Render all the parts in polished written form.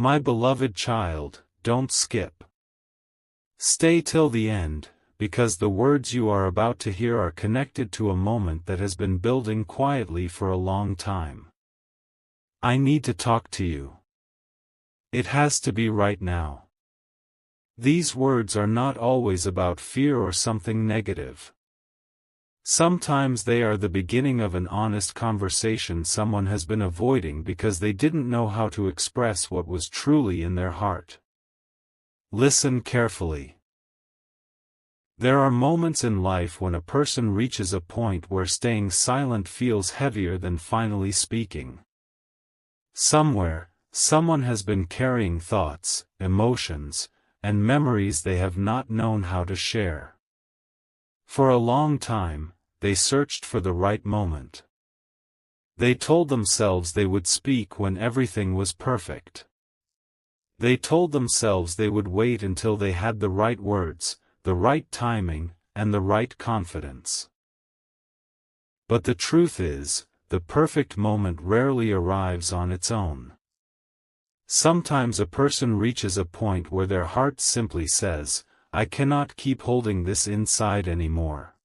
My beloved child, don't skip. Stay till the end, because the words you are about to hear are connected to a moment that has been building quietly for a long time. I need to talk to you. It has to be right now. These words are not always about fear or something negative. Sometimes they are the beginning of an honest conversation someone has been avoiding because they didn't know how to express what was truly in their heart. Listen carefully. There are moments in life when a person reaches a point where staying silent feels heavier than finally speaking. Somewhere, someone has been carrying thoughts, emotions, and memories they have not known how to share. For a long time, they searched for the right moment. They told themselves they would speak when everything was perfect. They told themselves they would wait until they had the right words, the right timing, and the right confidence. But the truth is, the perfect moment rarely arrives on its own. Sometimes a person reaches a point where their heart simply says, "I cannot keep holding this inside anymore."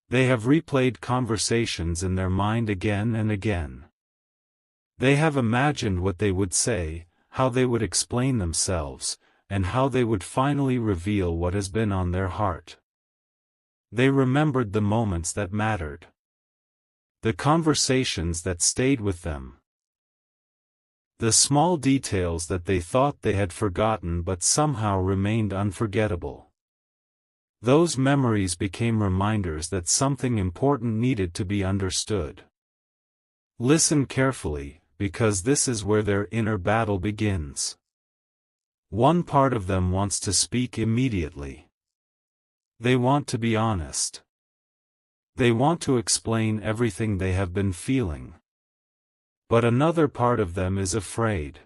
They have replayed conversations in their mind again and again. They have imagined what they would say, how they would explain themselves, and how they would finally reveal what has been on their heart. They remembered the moments that mattered. The conversations that stayed with them. The small details that they thought they had forgotten but somehow remained unforgettable. Those memories became reminders that something important needed to be understood. Listen carefully, because this is where their inner battle begins. One part of them wants to speak immediately. They want to be honest. They want to explain everything they have been feeling. But another part of them is afraid.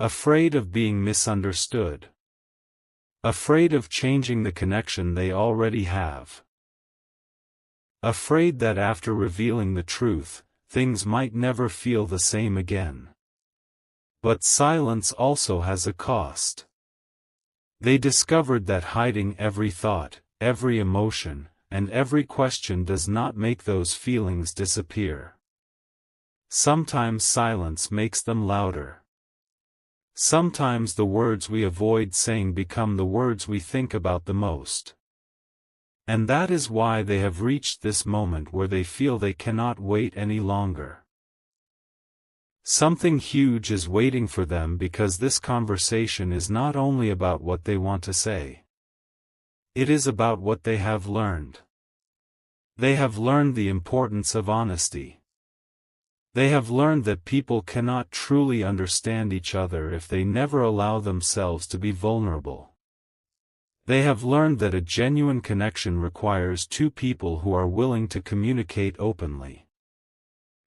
Afraid of being misunderstood. Afraid of changing the connection they already have. Afraid that after revealing the truth, things might never feel the same again. But silence also has a cost. They discovered that hiding every thought, every emotion, and every question does not make those feelings disappear. Sometimes silence makes them louder. Sometimes the words we avoid saying become the words we think about the most. And that is why they have reached this moment where they feel they cannot wait any longer. Something huge is waiting for them because this conversation is not only about what they want to say. It is about what they have learned. They have learned the importance of honesty. They have learned that people cannot truly understand each other if they never allow themselves to be vulnerable. They have learned that a genuine connection requires two people who are willing to communicate openly.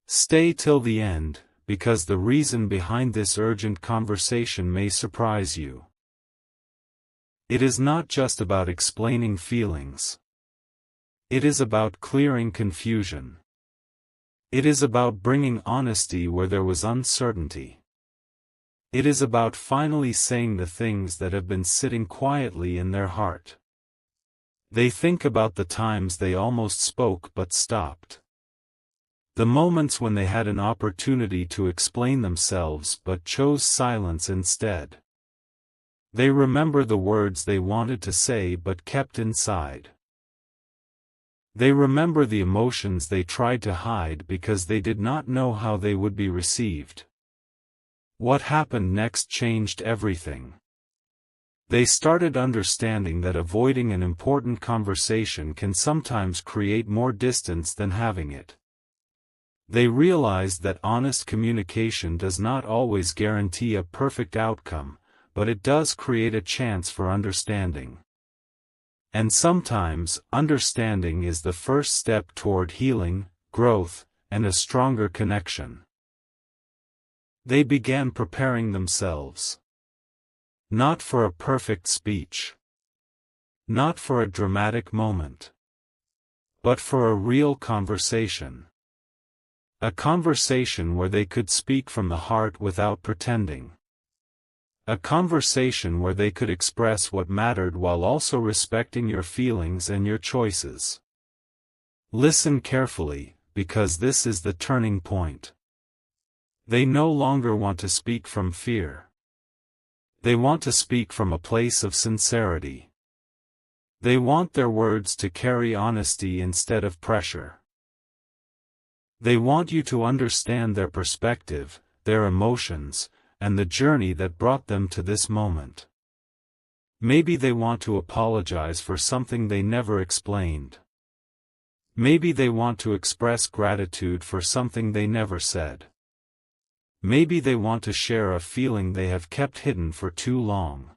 Stay till the end, because the reason behind this urgent conversation may surprise you. It is not just about explaining feelings. It is about clearing confusion. It is about bringing honesty where there was uncertainty. It is about finally saying the things that have been sitting quietly in their heart. They think about the times they almost spoke but stopped. The moments when they had an opportunity to explain themselves but chose silence instead. They remember the words they wanted to say but kept inside. They remember the emotions they tried to hide because they did not know how they would be received. What happened next changed everything. They started understanding that avoiding an important conversation can sometimes create more distance than having it. They realized that honest communication does not always guarantee a perfect outcome, but it does create a chance for understanding. And sometimes, understanding is the first step toward healing, growth, and a stronger connection. They began preparing themselves. Not for a perfect speech. Not for a dramatic moment. But for a real conversation. A conversation where they could speak from the heart without pretending. A conversation where they could express what mattered while also respecting your feelings and your choices. Listen carefully, because this is the turning point. They no longer want to speak from fear. They want to speak from a place of sincerity. They want their words to carry honesty instead of pressure. They want you to understand their perspective, their emotions, and the journey that brought them to this moment. Maybe they want to apologize for something they never explained. Maybe they want to express gratitude for something they never said. Maybe they want to share a feeling they have kept hidden for too long.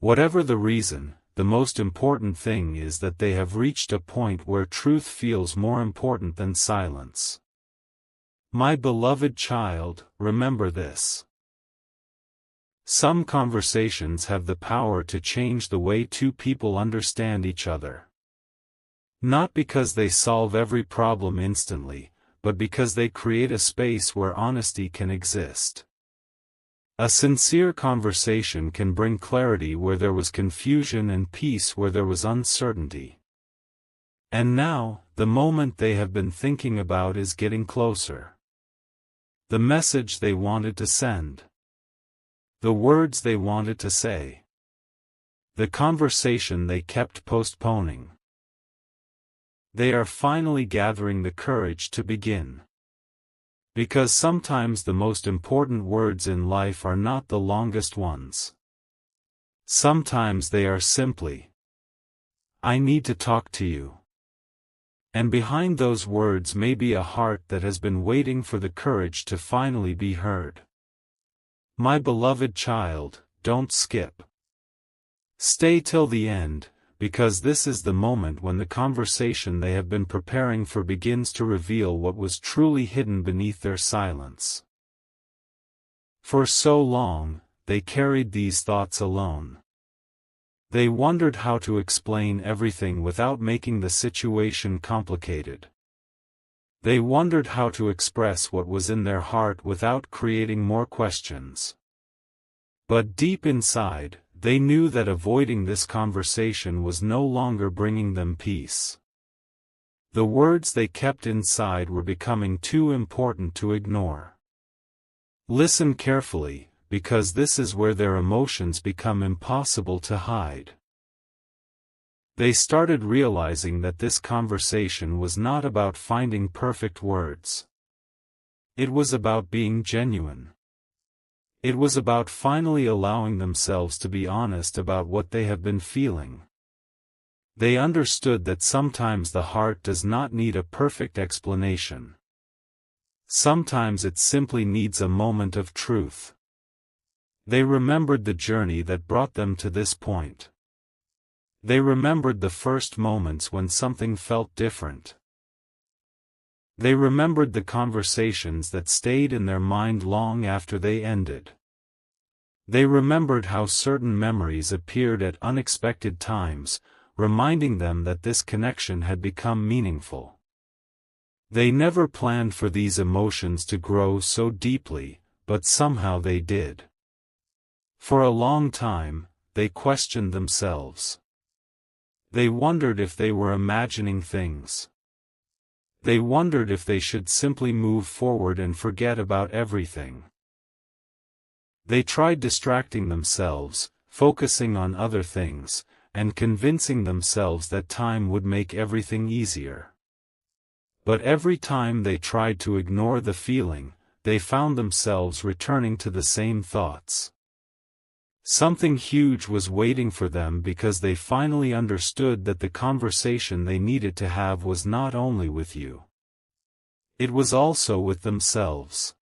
Whatever the reason, the most important thing is that they have reached a point where truth feels more important than silence. My beloved child, remember this. Some conversations have the power to change the way two people understand each other. Not because they solve every problem instantly, but because they create a space where honesty can exist. A sincere conversation can bring clarity where there was confusion and peace where there was uncertainty. And now, the moment they have been thinking about is getting closer. The message they wanted to send. The words they wanted to say. The conversation they kept postponing. They are finally gathering the courage to begin. Because sometimes the most important words in life are not the longest ones. Sometimes they are simply, "I need to talk to you." And behind those words may be a heart that has been waiting for the courage to finally be heard. My beloved child, don't skip. Stay till the end, because this is the moment when the conversation they have been preparing for begins to reveal what was truly hidden beneath their silence. For so long, they carried these thoughts alone. They wondered how to explain everything without making the situation complicated. They wondered how to express what was in their heart without creating more questions. But deep inside, they knew that avoiding this conversation was no longer bringing them peace. The words they kept inside were becoming too important to ignore. Listen carefully, because this is where their emotions become impossible to hide. They started realizing that this conversation was not about finding perfect words. It was about being genuine. It was about finally allowing themselves to be honest about what they have been feeling. They understood that sometimes the heart does not need a perfect explanation. Sometimes it simply needs a moment of truth. They remembered the journey that brought them to this point. They remembered the first moments when something felt different. They remembered the conversations that stayed in their mind long after they ended. They remembered how certain memories appeared at unexpected times, reminding them that this connection had become meaningful. They never planned for these emotions to grow so deeply, but somehow they did. For a long time, they questioned themselves. They wondered if they were imagining things. They wondered if they should simply move forward and forget about everything. They tried distracting themselves, focusing on other things, and convincing themselves that time would make everything easier. But every time they tried to ignore the feeling, they found themselves returning to the same thoughts. Something huge was waiting for them because they finally understood that the conversation they needed to have was not only with you. It was also with themselves.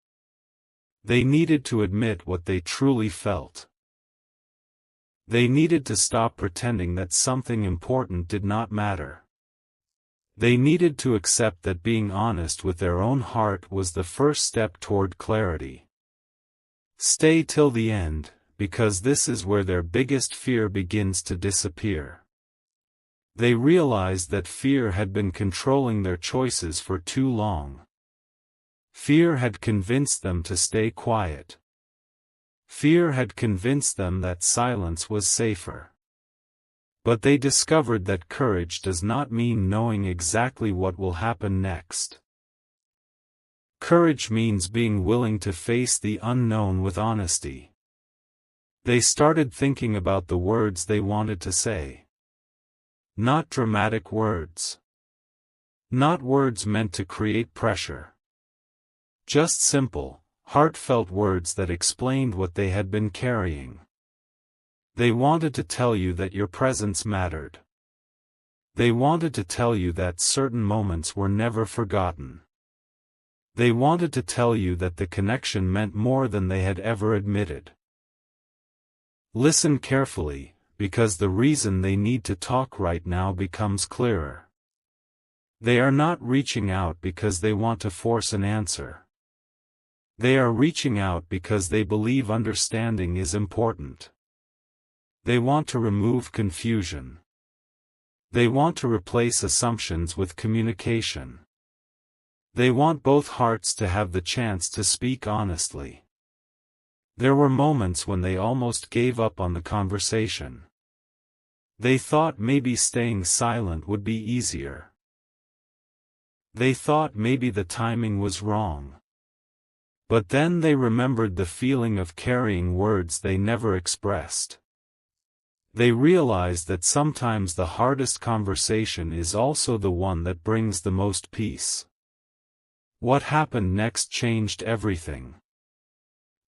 They needed to admit what they truly felt. They needed to stop pretending that something important did not matter. They needed to accept that being honest with their own heart was the first step toward clarity. Stay till the end, because this is where their biggest fear begins to disappear. They realized that fear had been controlling their choices for too long. Fear had convinced them to stay quiet. Fear had convinced them that silence was safer. But they discovered that courage does not mean knowing exactly what will happen next. Courage means being willing to face the unknown with honesty. They started thinking about the words they wanted to say. Not dramatic words. Not words meant to create pressure. Just simple, heartfelt words that explained what they had been carrying. They wanted to tell you that your presence mattered. They wanted to tell you that certain moments were never forgotten. They wanted to tell you that the connection meant more than they had ever admitted. Listen carefully, because the reason they need to talk right now becomes clearer. They are not reaching out because they want to force an answer. They are reaching out because they believe understanding is important. They want to remove confusion. They want to replace assumptions with communication. They want both hearts to have the chance to speak honestly. There were moments when they almost gave up on the conversation. They thought maybe staying silent would be easier. They thought maybe the timing was wrong. But then they remembered the feeling of carrying words they never expressed. They realized that sometimes the hardest conversation is also the one that brings the most peace. What happened next changed everything.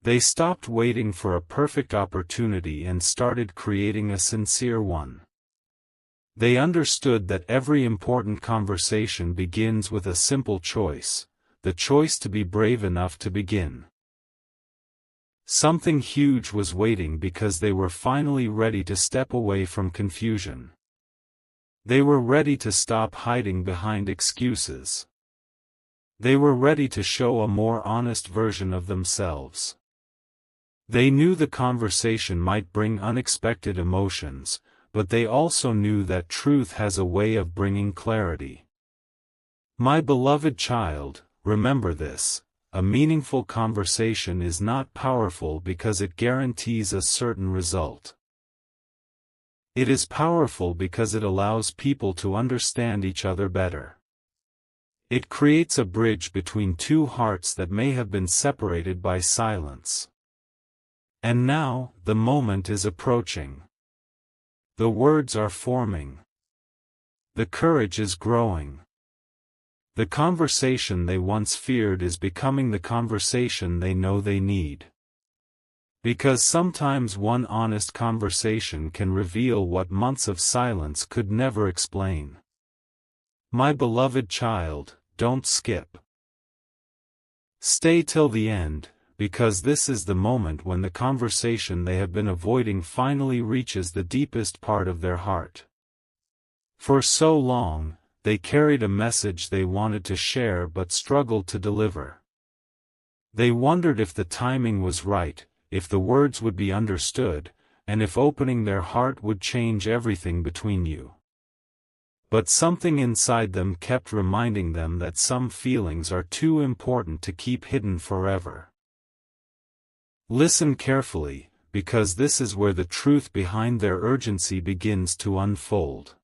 They stopped waiting for a perfect opportunity and started creating a sincere one. They understood that every important conversation begins with a simple choice, the choice to be brave enough to begin. Something huge was waiting because they were finally ready to step away from confusion. They were ready to stop hiding behind excuses. They were ready to show a more honest version of themselves. They knew the conversation might bring unexpected emotions, but they also knew that truth has a way of bringing clarity. My beloved child, remember this: a meaningful conversation is not powerful because it guarantees a certain result. It is powerful because it allows people to understand each other better. It creates a bridge between two hearts that may have been separated by silence. And now, the moment is approaching. The words are forming. The courage is growing. The conversation they once feared is becoming the conversation they know they need. Because sometimes one honest conversation can reveal what months of silence could never explain. My beloved child, don't skip. Stay till the end, because this is the moment when the conversation they have been avoiding finally reaches the deepest part of their heart. For so long, they carried a message they wanted to share but struggled to deliver. They wondered if the timing was right, if the words would be understood, and if opening their heart would change everything between you. But something inside them kept reminding them that some feelings are too important to keep hidden forever. Listen carefully, because this is where the truth behind their urgency begins to unfold.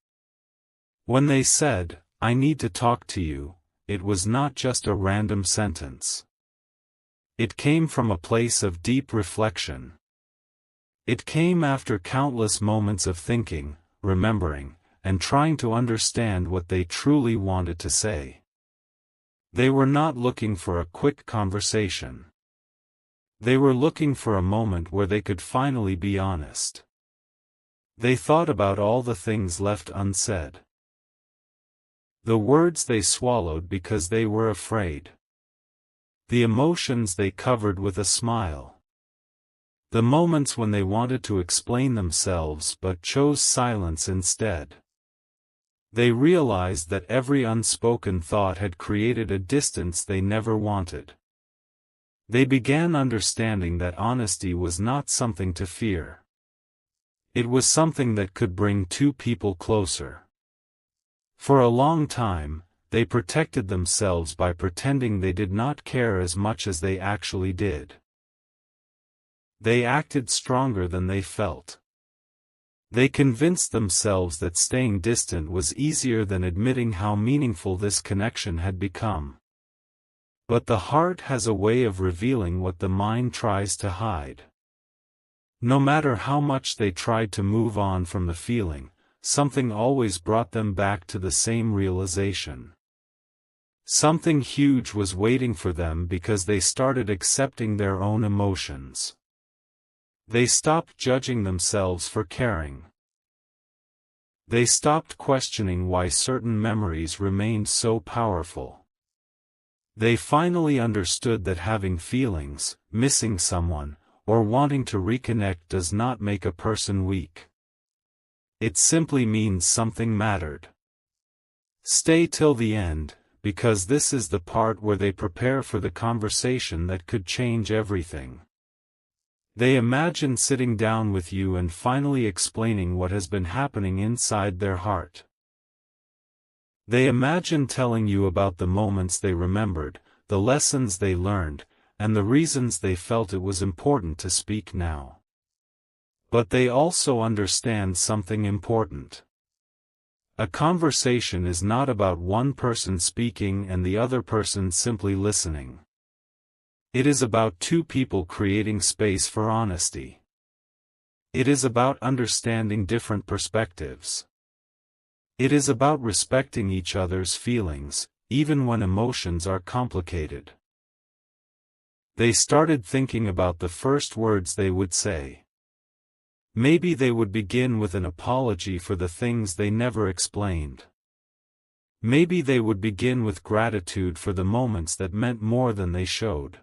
When they said, "I need to talk to you," it was not just a random sentence. It came from a place of deep reflection. It came after countless moments of thinking, remembering, and trying to understand what they truly wanted to say. They were not looking for a quick conversation. They were looking for a moment where they could finally be honest. They thought about all the things left unsaid. The words they swallowed because they were afraid. The emotions they covered with a smile. The moments when they wanted to explain themselves but chose silence instead. They realized that every unspoken thought had created a distance they never wanted. They began understanding that honesty was not something to fear. It was something that could bring two people closer. For a long time, they protected themselves by pretending they did not care as much as they actually did. They acted stronger than they felt. They convinced themselves that staying distant was easier than admitting how meaningful this connection had become. But the heart has a way of revealing what the mind tries to hide. No matter how much they tried to move on from the feeling, something always brought them back to the same realization. Something huge was waiting for them because they started accepting their own emotions. They stopped judging themselves for caring. They stopped questioning why certain memories remained so powerful. They finally understood that having feelings, missing someone, or wanting to reconnect does not make a person weak. It simply means something mattered. Stay till the end, because this is the part where they prepare for the conversation that could change everything. They imagine sitting down with you and finally explaining what has been happening inside their heart. They imagine telling you about the moments they remembered, the lessons they learned, and the reasons they felt it was important to speak now. But they also understand something important. A conversation is not about one person speaking and the other person simply listening. It is about two people creating space for honesty. It is about understanding different perspectives. It is about respecting each other's feelings, even when emotions are complicated. They started thinking about the first words they would say. Maybe they would begin with an apology for the things they never explained. Maybe they would begin with gratitude for the moments that meant more than they showed.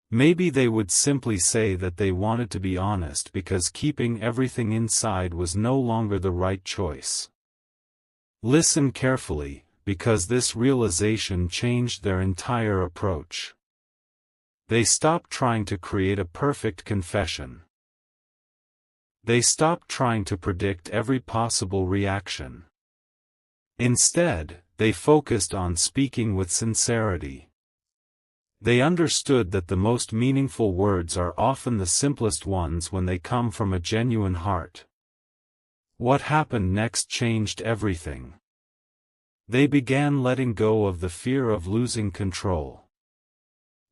Maybe they would simply say that they wanted to be honest because keeping everything inside was no longer the right choice. Listen carefully, because this realization changed their entire approach. They stopped trying to create a perfect confession. They stopped trying to predict every possible reaction. Instead, they focused on speaking with sincerity. They understood that the most meaningful words are often the simplest ones when they come from a genuine heart. What happened next changed everything. They began letting go of the fear of losing control.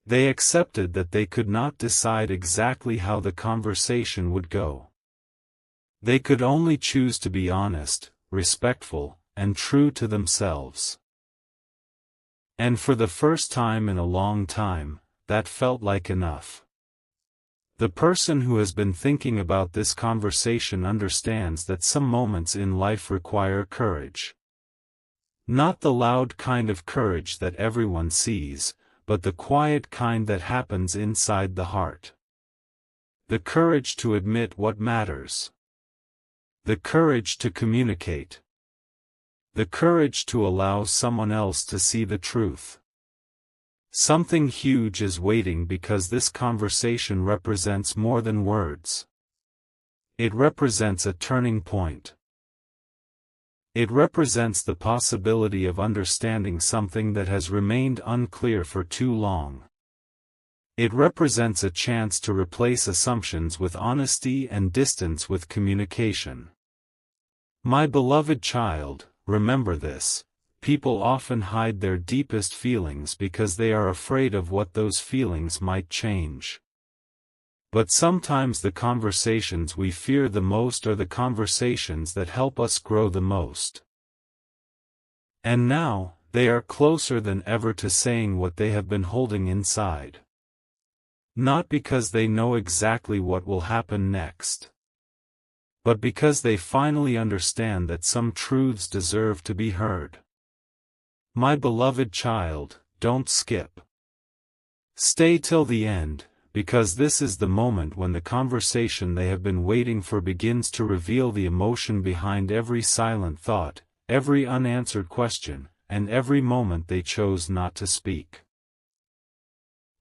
They accepted that they could not decide exactly how the conversation would go. They could only choose to be honest, respectful, and true to themselves. And for the first time in a long time, that felt like enough. The person who has been thinking about this conversation understands that some moments in life require courage. Not the loud kind of courage that everyone sees, but the quiet kind that happens inside the heart. The courage to admit what matters. The courage to communicate. The courage to allow someone else to see the truth. Something huge is waiting because this conversation represents more than words. It represents a turning point. It represents the possibility of understanding something that has remained unclear for too long. It represents a chance to replace assumptions with honesty and distance with communication. My beloved child, remember this: people often hide their deepest feelings because they are afraid of what those feelings might change. But sometimes the conversations we fear the most are the conversations that help us grow the most. And now, they are closer than ever to saying what they have been holding inside. Not because they know exactly what will happen next, but because they finally understand that some truths deserve to be heard. My beloved child, don't skip. Stay till the end, because this is the moment when the conversation they have been waiting for begins to reveal the emotion behind every silent thought, every unanswered question, and every moment they chose not to speak.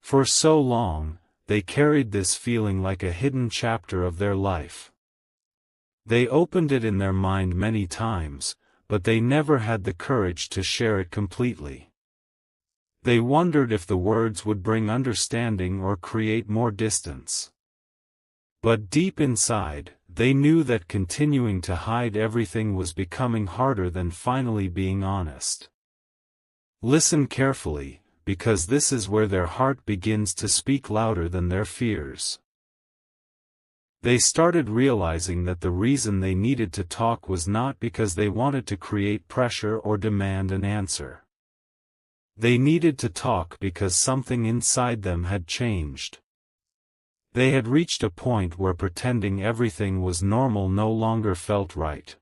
For so long, they carried this feeling like a hidden chapter of their life. They opened it in their mind many times, but they never had the courage to share it completely. They wondered if the words would bring understanding or create more distance. But deep inside, they knew that continuing to hide everything was becoming harder than finally being honest. Listen carefully, because this is where their heart begins to speak louder than their fears. They started realizing that the reason they needed to talk was not because they wanted to create pressure or demand an answer. They needed to talk because something inside them had changed. They had reached a point where pretending everything was normal no longer felt right.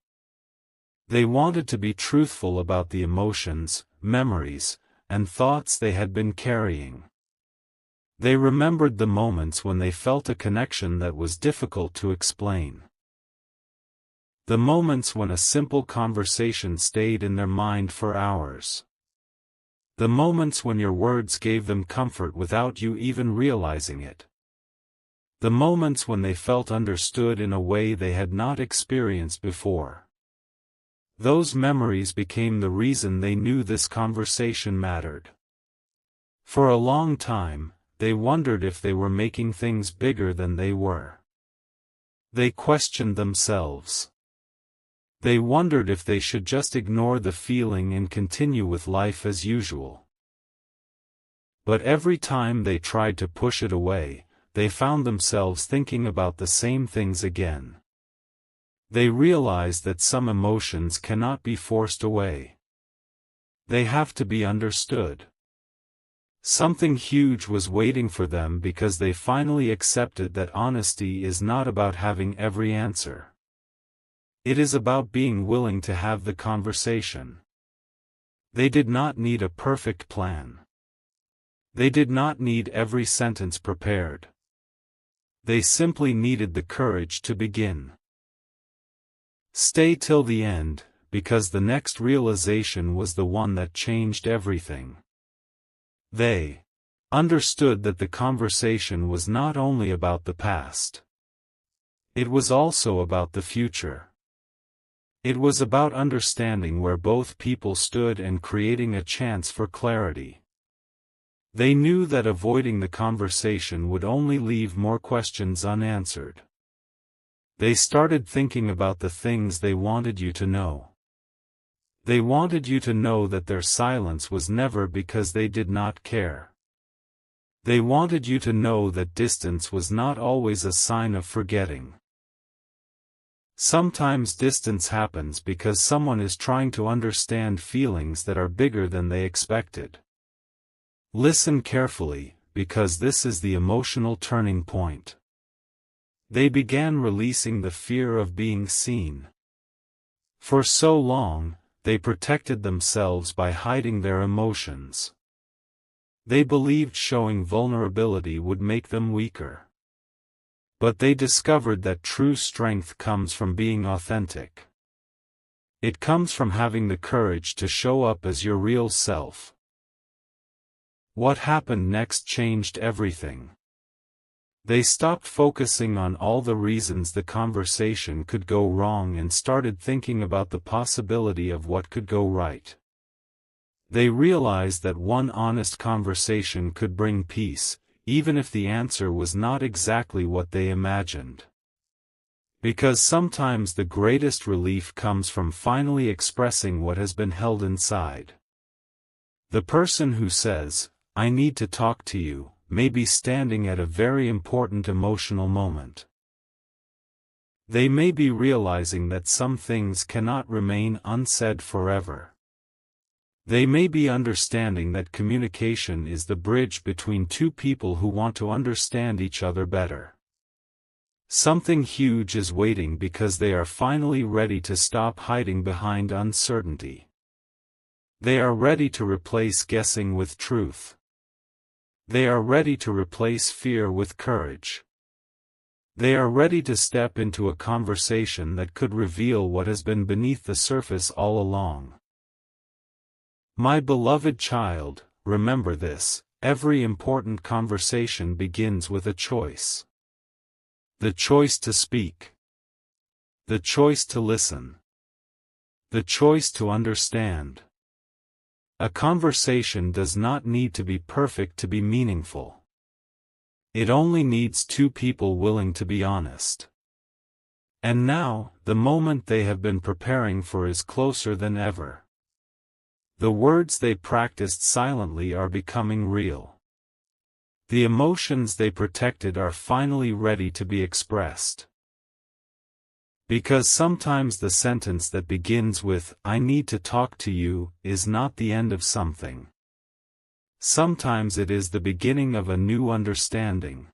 They wanted to be truthful about the emotions, memories, and thoughts they had been carrying. They remembered the moments when they felt a connection that was difficult to explain. The moments when a simple conversation stayed in their mind for hours. The moments when your words gave them comfort without you even realizing it. The moments when they felt understood in a way they had not experienced before. Those memories became the reason they knew this conversation mattered. For a long time, they wondered if they were making things bigger than they were. They questioned themselves. They wondered if they should just ignore the feeling and continue with life as usual. But every time they tried to push it away, they found themselves thinking about the same things again. They realized that some emotions cannot be forced away. They have to be understood. Something huge was waiting for them because they finally accepted that honesty is not about having every answer. It is about being willing to have the conversation. They did not need a perfect plan. They did not need every sentence prepared. They simply needed the courage to begin. Stay till the end, because the next realization was the one that changed everything. They understood that the conversation was not only about the past. It was also about the future. It was about understanding where both people stood and creating a chance for clarity. They knew that avoiding the conversation would only leave more questions unanswered. They started thinking about the things they wanted you to know. They wanted you to know that their silence was never because they did not care. They wanted you to know that distance was not always a sign of forgetting. Sometimes distance happens because someone is trying to understand feelings that are bigger than they expected. Listen carefully, because this is the emotional turning point. They began releasing the fear of being seen. For so long, they protected themselves by hiding their emotions. They believed showing vulnerability would make them weaker. But they discovered that true strength comes from being authentic. It comes from having the courage to show up as your real self. What happened next changed everything. They stopped focusing on all the reasons the conversation could go wrong and started thinking about the possibility of what could go right. They realized that one honest conversation could bring peace, even if the answer was not exactly what they imagined. Because sometimes the greatest relief comes from finally expressing what has been held inside. The person who says, "I need to talk to you," may be standing at a very important emotional moment. They may be realizing that some things cannot remain unsaid forever. They may be understanding that communication is the bridge between two people who want to understand each other better. Something huge is waiting because they are finally ready to stop hiding behind uncertainty. They are ready to replace guessing with truth. They are ready to replace fear with courage. They are ready to step into a conversation that could reveal what has been beneath the surface all along. My beloved child, remember this: every important conversation begins with a choice. The choice to speak. The choice to listen. The choice to understand. A conversation does not need to be perfect to be meaningful. It only needs two people willing to be honest. And now, the moment they have been preparing for is closer than ever. The words they practiced silently are becoming real. The emotions they protected are finally ready to be expressed. Because sometimes the sentence that begins with, "I need to talk to you," is not the end of something. Sometimes it is the beginning of a new understanding.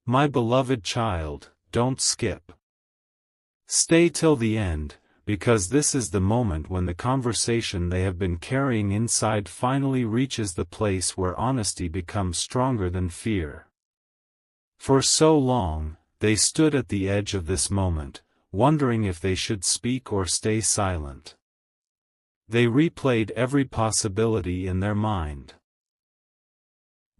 My beloved child, don't skip. Stay till the end, because this is the moment when the conversation they have been carrying inside finally reaches the place where honesty becomes stronger than fear. For so long, they stood at the edge of this moment, wondering if they should speak or stay silent. They replayed every possibility in their mind.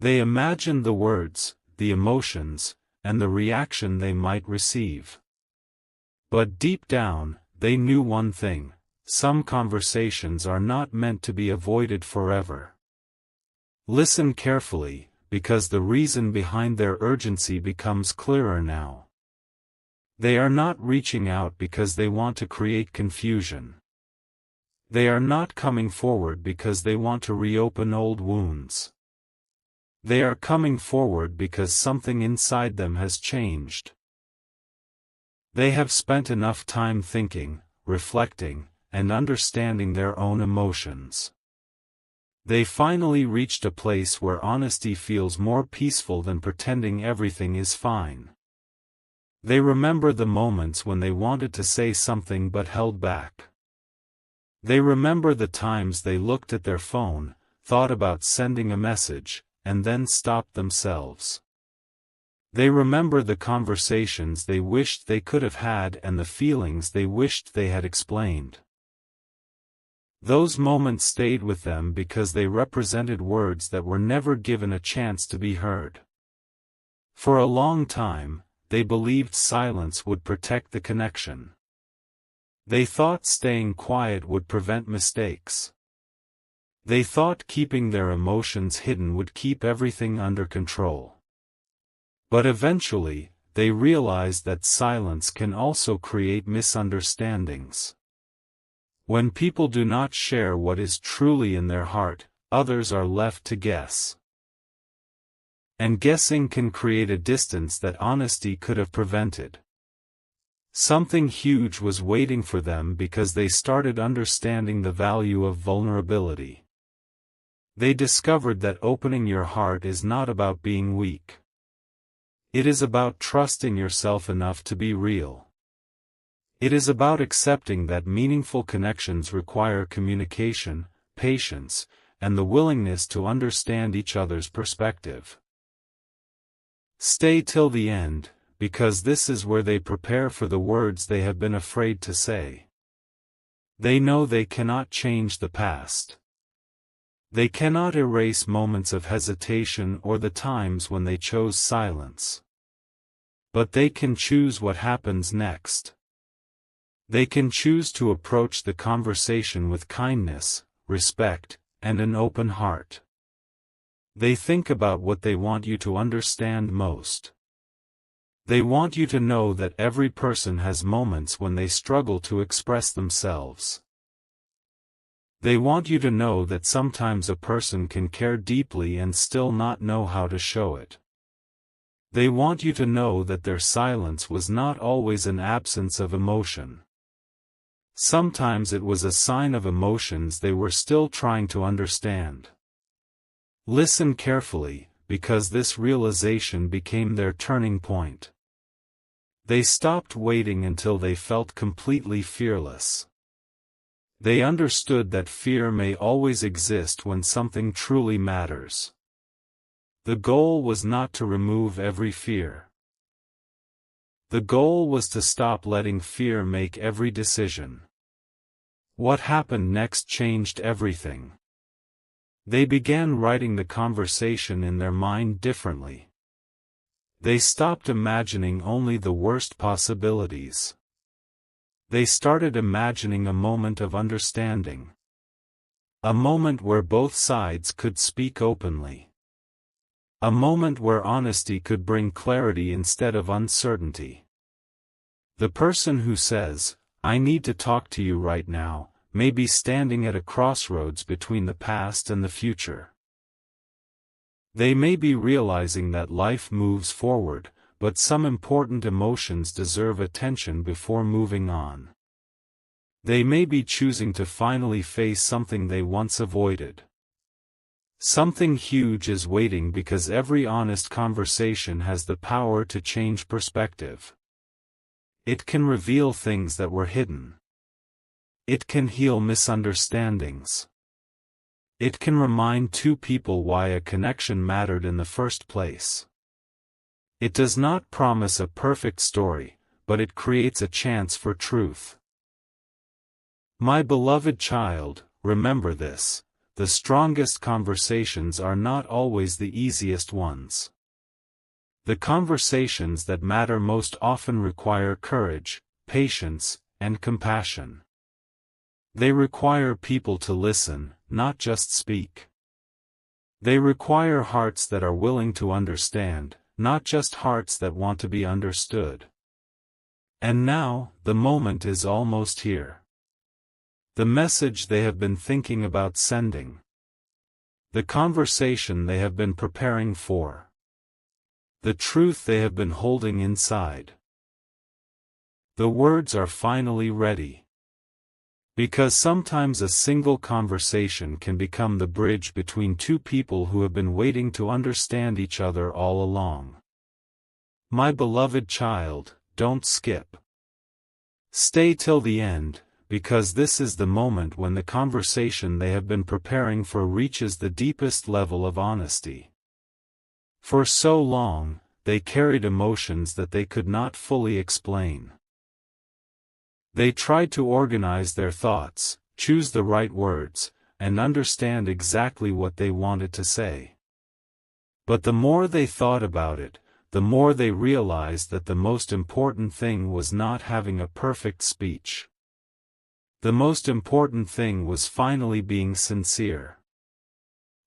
They imagined the words, the emotions, and the reaction they might receive. But deep down, they knew one thing: some conversations are not meant to be avoided forever. Listen carefully, because the reason behind their urgency becomes clearer now. They are not reaching out because they want to create confusion. They are not coming forward because they want to reopen old wounds. They are coming forward because something inside them has changed. They have spent enough time thinking, reflecting, and understanding their own emotions. They finally reached a place where honesty feels more peaceful than pretending everything is fine. They remember the moments when they wanted to say something but held back. They remember the times they looked at their phone, thought about sending a message, and then stopped themselves. They remember the conversations they wished they could have had and the feelings they wished they had explained. Those moments stayed with them because they represented words that were never given a chance to be heard. For a long time, they believed silence would protect the connection. They thought staying quiet would prevent mistakes. They thought keeping their emotions hidden would keep everything under control. But eventually, they realized that silence can also create misunderstandings. When people do not share what is truly in their heart, others are left to guess. And guessing can create a distance that honesty could have prevented. Something huge was waiting for them because they started understanding the value of vulnerability. They discovered that opening your heart is not about being weak. It is about trusting yourself enough to be real. It is about accepting that meaningful connections require communication, patience, and the willingness to understand each other's perspective. Stay till the end, because this is where they prepare for the words they have been afraid to say. They know they cannot change the past. They cannot erase moments of hesitation or the times when they chose silence. But they can choose what happens next. They can choose to approach the conversation with kindness, respect, and an open heart. They think about what they want you to understand most. They want you to know that every person has moments when they struggle to express themselves. They want you to know that sometimes a person can care deeply and still not know how to show it. They want you to know that their silence was not always an absence of emotion. Sometimes it was a sign of emotions they were still trying to understand. Listen carefully, because this realization became their turning point. They stopped waiting until they felt completely fearless. They understood that fear may always exist when something truly matters. The goal was not to remove every fear. The goal was to stop letting fear make every decision. What happened next changed everything. They began writing the conversation in their mind differently. They stopped imagining only the worst possibilities. They started imagining a moment of understanding. A moment where both sides could speak openly. A moment where honesty could bring clarity instead of uncertainty. The person who says, "I need to talk to you right now," may be standing at a crossroads between the past and the future. They may be realizing that life moves forward, but some important emotions deserve attention before moving on. They may be choosing to finally face something they once avoided. Something huge is waiting because every honest conversation has the power to change perspective. It can reveal things that were hidden. It can heal misunderstandings. It can remind two people why a connection mattered in the first place. It does not promise a perfect story, but it creates a chance for truth. My beloved child, remember this: the strongest conversations are not always the easiest ones. The conversations that matter most often require courage, patience, and compassion. They require people to listen, not just speak. They require hearts that are willing to understand, not just hearts that want to be understood. And now, the moment is almost here. The message they have been thinking about sending. The conversation they have been preparing for. The truth they have been holding inside. The words are finally ready. Because sometimes a single conversation can become the bridge between two people who have been waiting to understand each other all along. My beloved child, don't skip. Stay till the end, because this is the moment when the conversation they have been preparing for reaches the deepest level of honesty. For so long, they carried emotions that they could not fully explain. They tried to organize their thoughts, choose the right words, and understand exactly what they wanted to say. But the more they thought about it, the more they realized that the most important thing was not having a perfect speech. The most important thing was finally being sincere.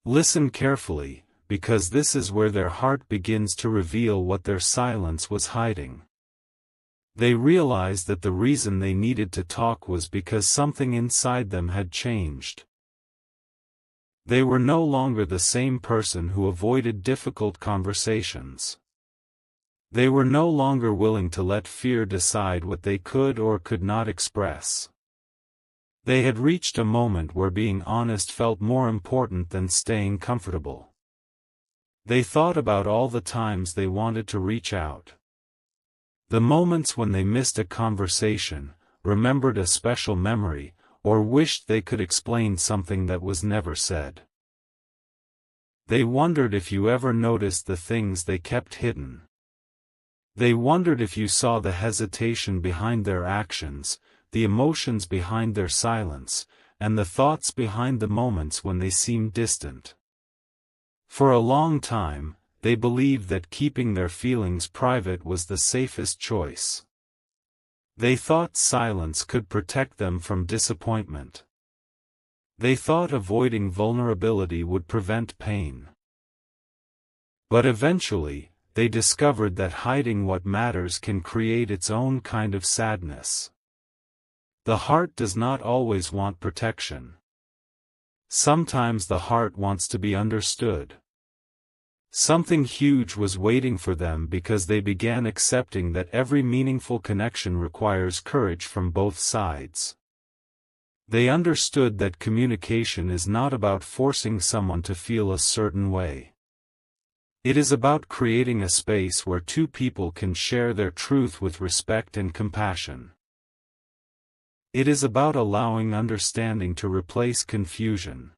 Listen carefully, because this is where their heart begins to reveal what their silence was hiding. They realized that the reason they needed to talk was because something inside them had changed. They were no longer the same person who avoided difficult conversations. They were no longer willing to let fear decide what they could or could not express. They had reached a moment where being honest felt more important than staying comfortable. They thought about all the times they wanted to reach out. The moments when they missed a conversation, remembered a special memory, or wished they could explain something that was never said. They wondered if you ever noticed the things they kept hidden. They wondered if you saw the hesitation behind their actions, the emotions behind their silence, and the thoughts behind the moments when they seemed distant. For a long time, they believed that keeping their feelings private was the safest choice. They thought silence could protect them from disappointment. They thought avoiding vulnerability would prevent pain. But eventually, they discovered that hiding what matters can create its own kind of sadness. The heart does not always want protection. Sometimes the heart wants to be understood. Something huge was waiting for them because they began accepting that every meaningful connection requires courage from both sides. They understood that communication is not about forcing someone to feel a certain way. It is about creating a space where two people can share their truth with respect and compassion. It is about allowing understanding to replace confusion.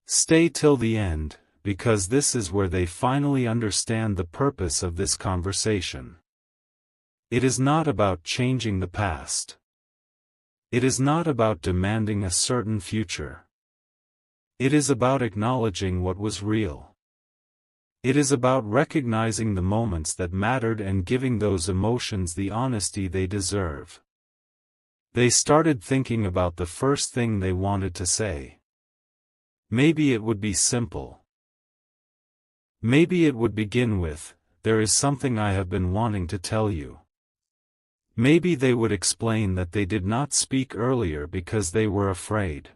Stay till the end, because this is where they finally understand the purpose of this conversation. It is not about changing the past. It is not about demanding a certain future. It is about acknowledging what was real. It is about recognizing the moments that mattered and giving those emotions the honesty they deserve. They started thinking about the first thing they wanted to say. Maybe it would be simple. Maybe it would begin with, "There is something I have been wanting to tell you." Maybe they would explain that they did not speak earlier because they were afraid.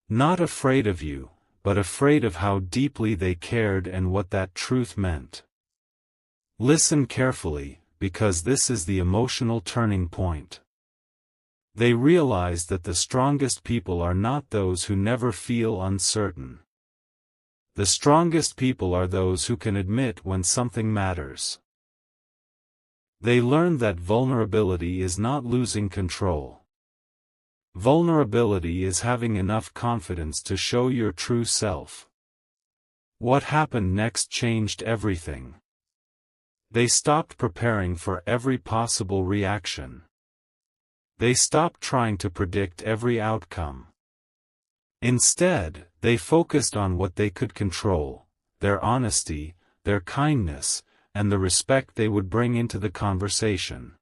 Not afraid of you, but afraid of how deeply they cared and what that truth meant. Listen carefully, because this is the emotional turning point. They realized that the strongest people are not those who never feel uncertain. The strongest people are those who can admit when something matters. They learned that vulnerability is not losing control. Vulnerability is having enough confidence to show your true self. What happened next changed everything. They stopped preparing for every possible reaction. They stopped trying to predict every outcome. Instead, they focused on what they could control: their honesty, their kindness, and the respect they would bring into the conversation.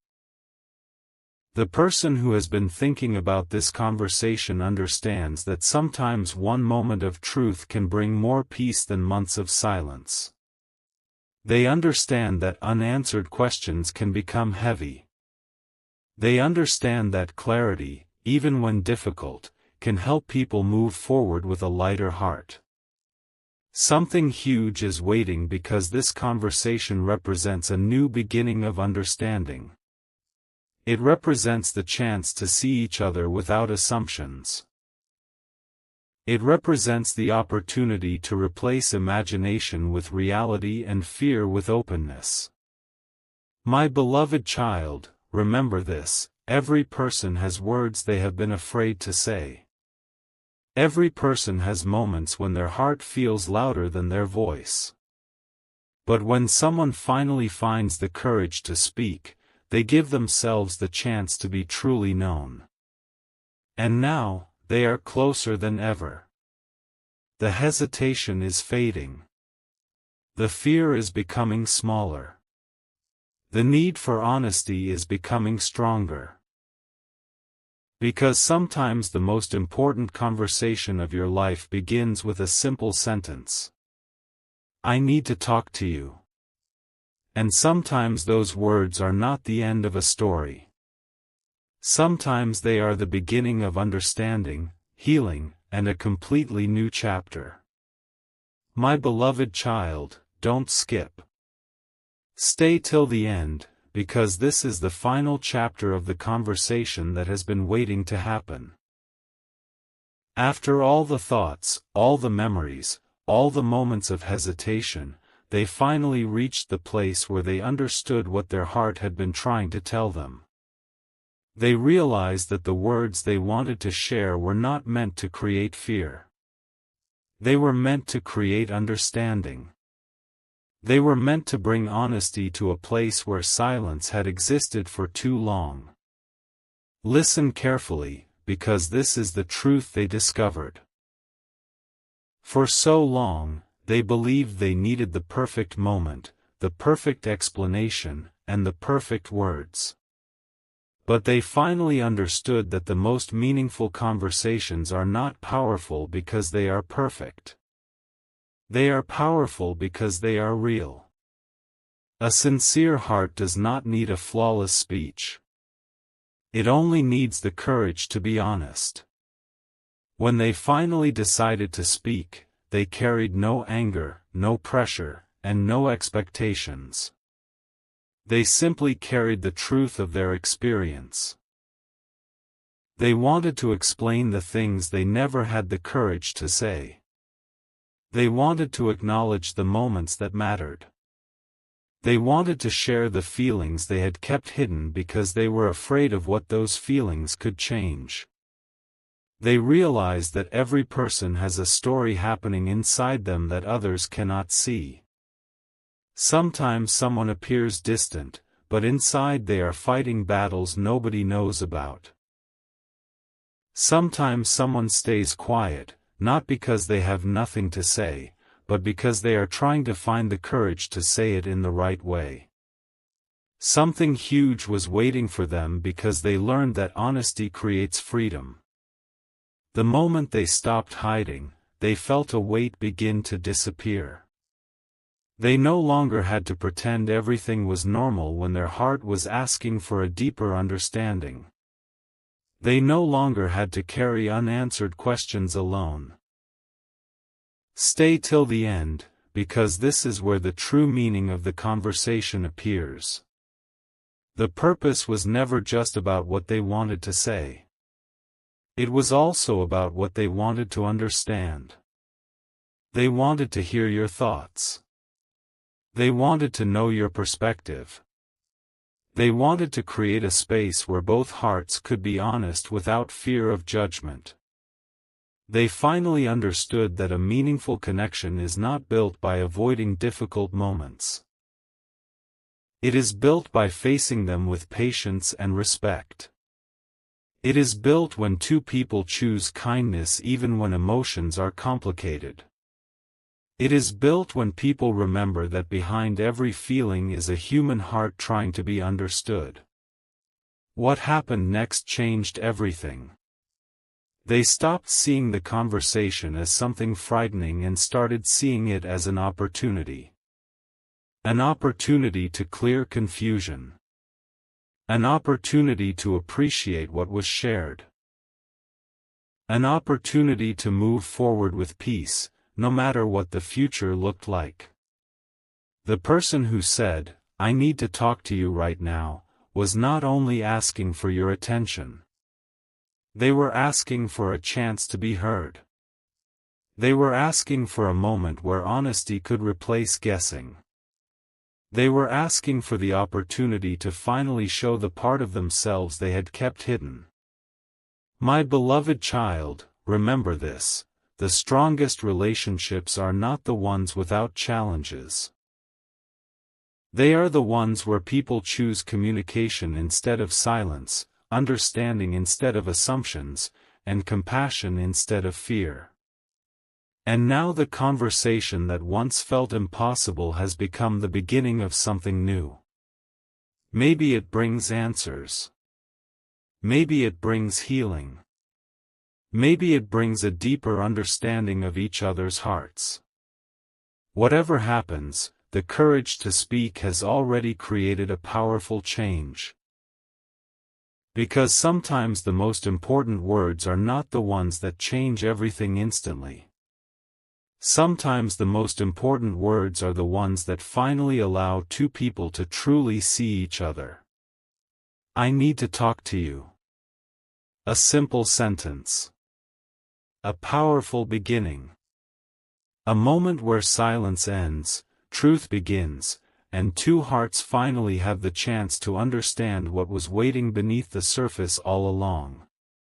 The person who has been thinking about this conversation understands that sometimes one moment of truth can bring more peace than months of silence. They understand that unanswered questions can become heavy. They understand that clarity, even when difficult, can help people move forward with a lighter heart. Something huge is waiting because this conversation represents a new beginning of understanding. It represents the chance to see each other without assumptions. It represents the opportunity to replace imagination with reality and fear with openness. My beloved child, remember this: every person has words they have been afraid to say. Every person has moments when their heart feels louder than their voice. But when someone finally finds the courage to speak, they give themselves the chance to be truly known. And now, they are closer than ever. The hesitation is fading. The fear is becoming smaller. The need for honesty is becoming stronger. Because sometimes the most important conversation of your life begins with a simple sentence: "I need to talk to you." And sometimes those words are not the end of a story. Sometimes they are the beginning of understanding, healing, and a completely new chapter. My beloved child, don't skip. Stay till the end, because this is the final chapter of the conversation that has been waiting to happen. After all the thoughts, all the memories, all the moments of hesitation, they finally reached the place where they understood what their heart had been trying to tell them. They realized that the words they wanted to share were not meant to create fear. They were meant to create understanding. They were meant to bring honesty to a place where silence had existed for too long. Listen carefully, because this is the truth they discovered. For so long, they believed they needed the perfect moment, the perfect explanation, and the perfect words. But they finally understood that the most meaningful conversations are not powerful because they are perfect. They are powerful because they are real. A sincere heart does not need a flawless speech. It only needs the courage to be honest. When they finally decided to speak, they carried no anger, no pressure, and no expectations. They simply carried the truth of their experience. They wanted to explain the things they never had the courage to say. They wanted to acknowledge the moments that mattered. They wanted to share the feelings they had kept hidden because they were afraid of what those feelings could change. They realized that every person has a story happening inside them that others cannot see. Sometimes someone appears distant, but inside they are fighting battles nobody knows about. Sometimes someone stays quiet, not because they have nothing to say, but because they are trying to find the courage to say it in the right way. Something huge was waiting for them because they learned that honesty creates freedom. The moment they stopped hiding, they felt a weight begin to disappear. They no longer had to pretend everything was normal when their heart was asking for a deeper understanding. They no longer had to carry unanswered questions alone. Stay till the end, because this is where the true meaning of the conversation appears. The purpose was never just about what they wanted to say. It was also about what they wanted to understand. They wanted to hear your thoughts. They wanted to know your perspective. They wanted to create a space where both hearts could be honest without fear of judgment. They finally understood that a meaningful connection is not built by avoiding difficult moments. It is built by facing them with patience and respect. It is built when two people choose kindness even when emotions are complicated. It is built when people remember that behind every feeling is a human heart trying to be understood. What happened next changed everything. They stopped seeing the conversation as something frightening and started seeing it as an opportunity. An opportunity to clear confusion. An opportunity to appreciate what was shared. An opportunity to move forward with peace, no matter what the future looked like. The person who said, "I need to talk to you right now," was not only asking for your attention. They were asking for a chance to be heard. They were asking for a moment where honesty could replace guessing. They were asking for the opportunity to finally show the part of themselves they had kept hidden. My beloved child, remember this: the strongest relationships are not the ones without challenges. They are the ones where people choose communication instead of silence, understanding instead of assumptions, and compassion instead of fear. And now the conversation that once felt impossible has become the beginning of something new. Maybe it brings answers. Maybe it brings healing. Maybe it brings a deeper understanding of each other's hearts. Whatever happens, the courage to speak has already created a powerful change. Because sometimes the most important words are not the ones that change everything instantly. Sometimes the most important words are the ones that finally allow two people to truly see each other. I need to talk to you. A simple sentence. A powerful beginning. A moment where silence ends, truth begins, and two hearts finally have the chance to understand what was waiting beneath the surface all along.